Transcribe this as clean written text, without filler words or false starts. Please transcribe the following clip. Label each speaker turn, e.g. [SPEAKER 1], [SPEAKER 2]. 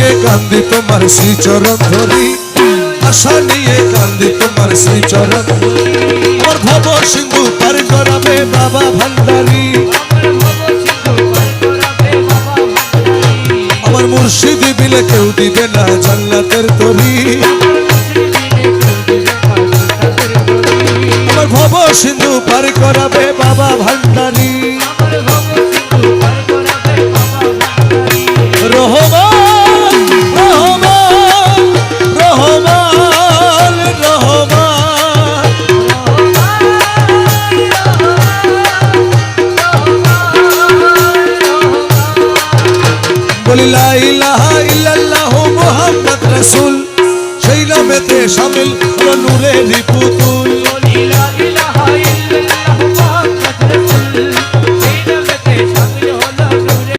[SPEAKER 1] নিয়ে কান্দি তোমার শ্রীচরণ ধরি, আশা নিয়ে কান্দি তোমার শ্রীচরণ। আমার ভব সিন্ধু পার করাবে বাবা ভান্ডারী, আমার মুর্শিদ বিলে কেউ দিবে না জান্নাতের তরি। আমার ভব সিন্ধু পার করাবে বাবা ভান্ডারী। রহমান রহমান রহমান রহমান, বলি লা ইলাহা ইল্লাল্লাহু মুহাম্মদ রাসূল, সেই নামেতে শামিল হলো নূরের পুতুল।